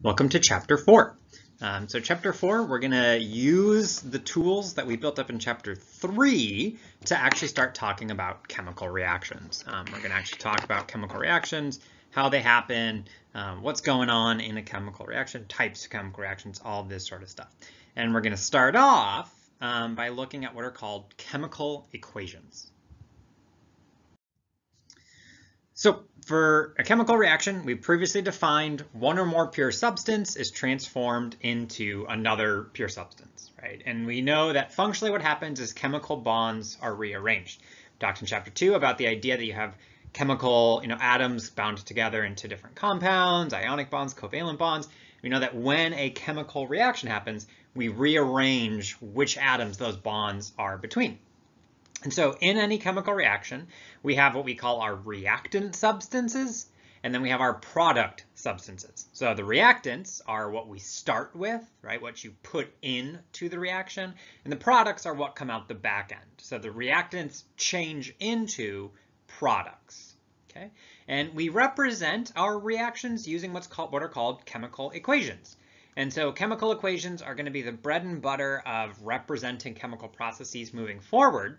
Welcome to Chapter 4. So Chapter 4, we're going to use the tools that we built up in Chapter 3 to actually start talking about chemical reactions. We're going to actually talk about chemical reactions, how they happen, what's going on in a chemical reaction, types of chemical reactions, all this sort of stuff. And we're going to start off by looking at what are called chemical equations. So for a chemical reaction, we previously defined one or more pure substance is transformed into another pure substance, right? And we know that functionally what happens is chemical bonds are rearranged. We talked in Chapter 2 about the idea that you have chemical, atoms bound together into different compounds, ionic bonds, covalent bonds. We know that when a chemical reaction happens, we rearrange which atoms those bonds are between. And so in any chemical reaction, we have what we call our reactant substances, and then we have our product substances. So the reactants are what we start with, right? What you put into the reaction, and the products are what come out the back end. So the reactants change into products, okay? And we represent our reactions using what are called chemical equations. And so chemical equations are going to be the bread and butter of representing chemical processes moving forward.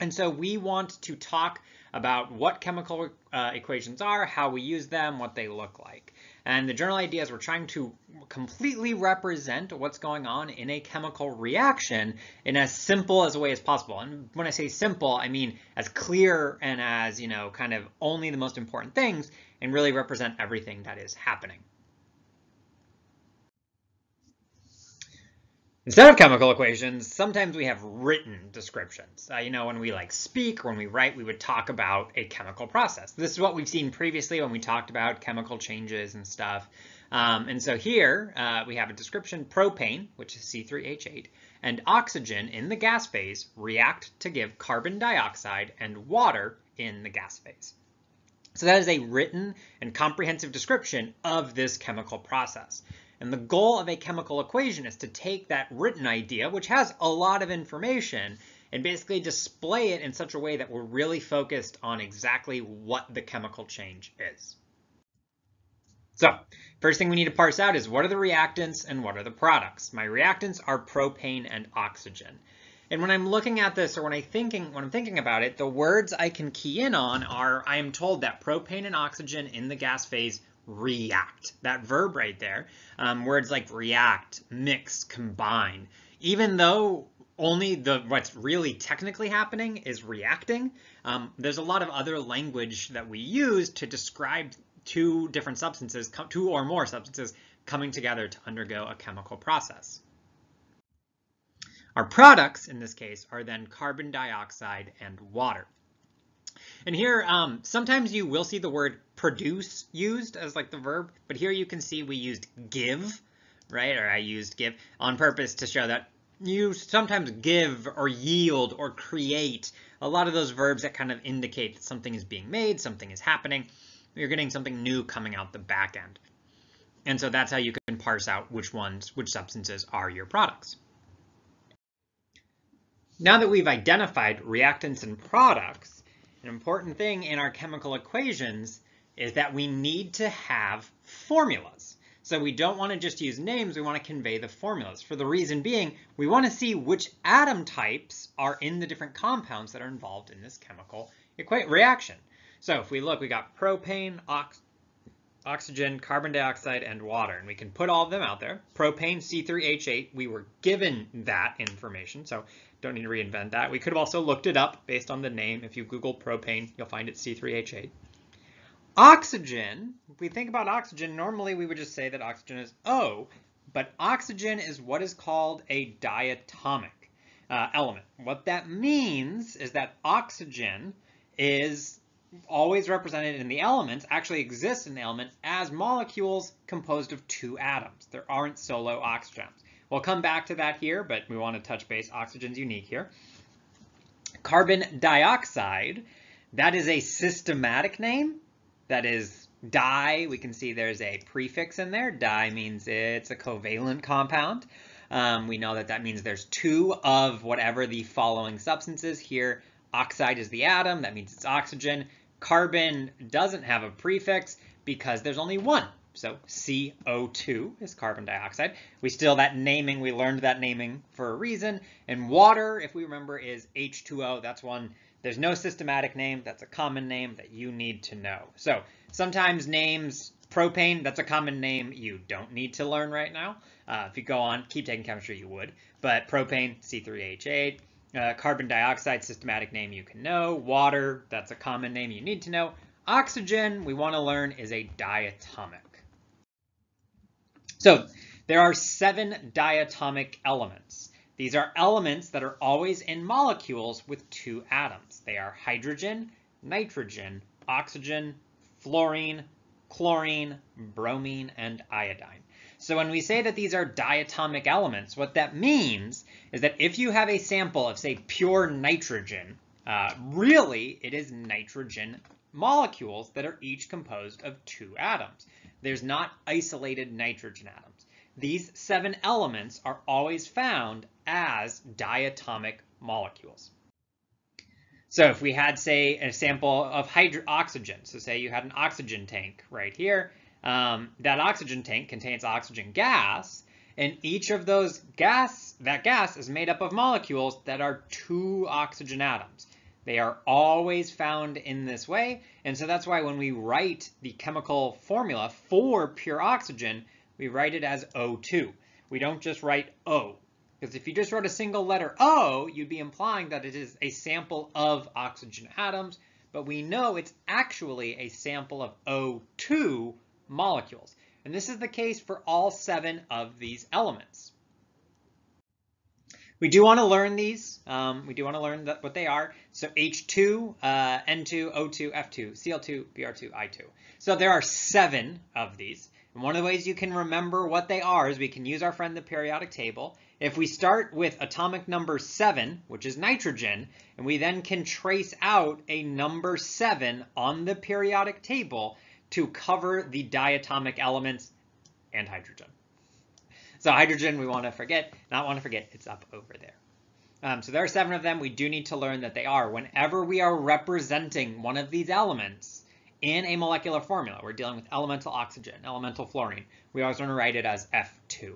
And so we want to talk about what chemical equations are, how we use them, what they look like. And the general idea is we're trying to completely represent what's going on in a chemical reaction in as simple as a way as possible. And when I say simple, I mean as clear and as, kind of only the most important things, and really represent everything that is happening. Instead of chemical equations, sometimes we have written descriptions. When we speak or when we write, we would talk about a chemical process. This is what we've seen previously when we talked about chemical changes and stuff. And so here we have a description: propane, which is C3H8, and oxygen in the gas phase react to give carbon dioxide and water in the gas phase. So that is a written and comprehensive description of this chemical process. And the goal of a chemical equation is to take that written idea, which has a lot of information, and basically display it in such a way that we're really focused on exactly what the chemical change is. So first thing we need to parse out is what are the reactants and what are the products. My reactants are propane and oxygen. And when I'm looking at this, or when I'm thinking about it, the words I can key in on are, I am told that propane and oxygen in the gas phase react. That verb right there, words like react, mix, combine. Even though only what's really technically happening is reacting, there's a lot of other language that we use to describe two or more substances coming together to undergo a chemical process. Our products in this case are then carbon dioxide and water. And here, sometimes you will see the word produce used as the verb, but here you can see we used give, right? Or I used give on purpose to show that you sometimes give or yield or create. A lot of those verbs that kind of indicate that something is being made, something is happening. You're getting something new coming out the back end. And so that's how you can parse out which substances are your products. Now that we've identified reactants and products, an important thing in our chemical equations is that we need to have formulas. So we don't want to just use names, we want to convey the formulas. For the reason being, we want to see which atom types are in the different compounds that are involved in this chemical reaction. So if we look, we got propane, oxygen, carbon dioxide, and water. And we can put all of them out there. Propane, C3H8, we were given that information, so don't need to reinvent that. We could have also looked it up based on the name. If you Google propane, you'll find it C3H8. Oxygen, if we think about oxygen, normally we would just say that oxygen is O, but oxygen is what is called a diatomic element. What that means is that oxygen is always represented in the elements, actually exists in the element as molecules composed of two atoms. There aren't solo oxygens. We'll come back to that here, but we want to touch base. Oxygen's unique here. Carbon dioxide, that is a systematic name. That is di. We can see there's a prefix in there. Di means it's a covalent compound. We know that means there's two of whatever the following substances here. Oxide is the atom. That means it's oxygen. Carbon doesn't have a prefix because there's only one. So CO2 is carbon dioxide. We learned that naming for a reason. And water, if we remember, is H2O. That's one, there's no systematic name. That's a common name that you need to know. So sometimes names, propane, that's a common name you don't need to learn right now. If you go on, keep taking chemistry, you would. But propane, C3H8. Carbon dioxide, systematic name you can know. Water, that's a common name you need to know. Oxygen, we want to learn, is a diatomic. So there are 7 diatomic elements. These are elements that are always in molecules with 2 atoms. They are hydrogen, nitrogen, oxygen, fluorine, chlorine, bromine, and iodine. So when we say that these are diatomic elements, what that means is that if you have a sample of, say, pure nitrogen, really it is nitrogen molecules that are each composed of 2 atoms. There's not isolated nitrogen atoms. These 7 elements are always found as diatomic molecules. So if we had, say, a sample of oxygen, so say you had an oxygen tank right here, that oxygen tank contains oxygen gas, and each of those that gas is made up of molecules that are 2 oxygen atoms. They are always found in this way, and so that's why when we write the chemical formula for pure oxygen, we write it as O2. We don't just write O, because if you just wrote a single letter O, you'd be implying that it is a sample of oxygen atoms, but we know it's actually a sample of O2 molecules. And this is the case for all 7 of these elements. We do want to learn these. We do want to learn what they are. So H2, N2, O2, F2, Cl2, Br2, I2. So there are 7 of these. And one of the ways you can remember what they are is we can use our friend the periodic table. If we start with atomic number 7, which is nitrogen, and we then can trace out a number 7 on the periodic table to cover the diatomic elements and hydrogen. So hydrogen we want to forget, not want to forget, it's up over there. So there are 7 of them. We do need to learn that they are. Whenever we are representing one of these elements in a molecular formula, we're dealing with elemental oxygen, elemental fluorine, we always want to write it as F2.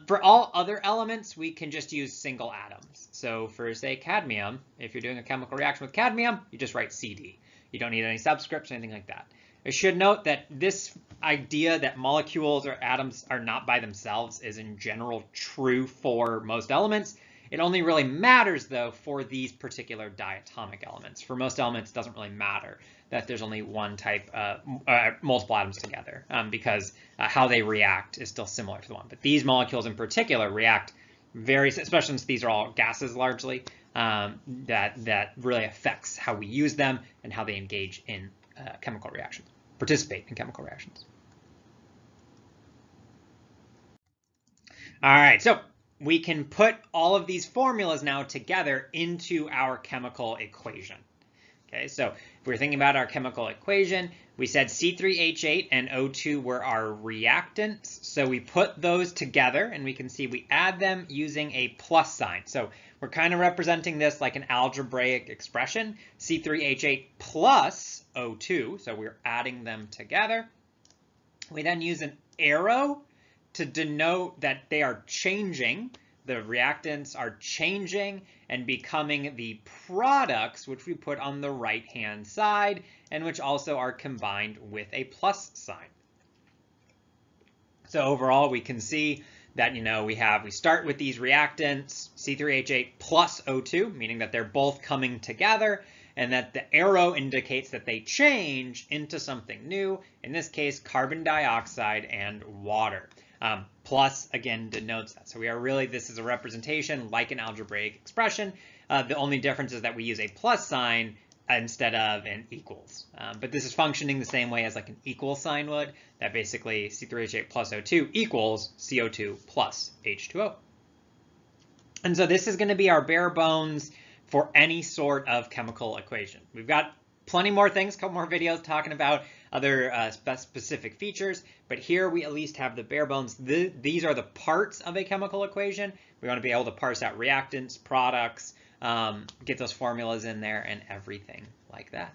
For all other elements, we can just use single atoms. So for, say, cadmium, if you're doing a chemical reaction with cadmium, you just write CD. You don't need any subscripts or anything like that. I should note that this idea that molecules or atoms are not by themselves is in general true for most elements. It only really matters, though, for these particular diatomic elements. For most elements, it doesn't really matter that there's only one type, multiple atoms together, because how they react is still similar to the one. But these molecules in particular react especially since these are all gases largely, that really affects how we use them and how they engage in chemical reactions, participate in chemical reactions. All right, so we can put all of these formulas now together into our chemical equation. Okay, so if we're thinking about our chemical equation, we said C3H8 and O2 were our reactants. So we put those together and we can see we add them using a plus sign. So we're kind of representing this like an algebraic expression, C3H8 plus O2. So we're adding them together. We then use an arrow to denote that they are changing. The reactants are changing and becoming the products, which we put on the right-hand side, and which also are combined with a plus sign. So overall, we can see that, we start with these reactants, C3H8 plus O2, meaning that they're both coming together, and that the arrow indicates that they change into something new, in this case, carbon dioxide and water. Plus, again, denotes that. So this is a representation like an algebraic expression. The only difference is that we use a plus sign instead of an equals. But this is functioning the same way as like an equal sign would, that basically C3H8 plus O2 equals CO2 plus H2O. And so this is going to be our bare bones for any sort of chemical equation. We've got plenty more things, a couple more videos talking about other specific features, but here we at least have the bare bones. These are the parts of a chemical equation. We want to be able to parse out reactants, products, get those formulas in there and everything like that.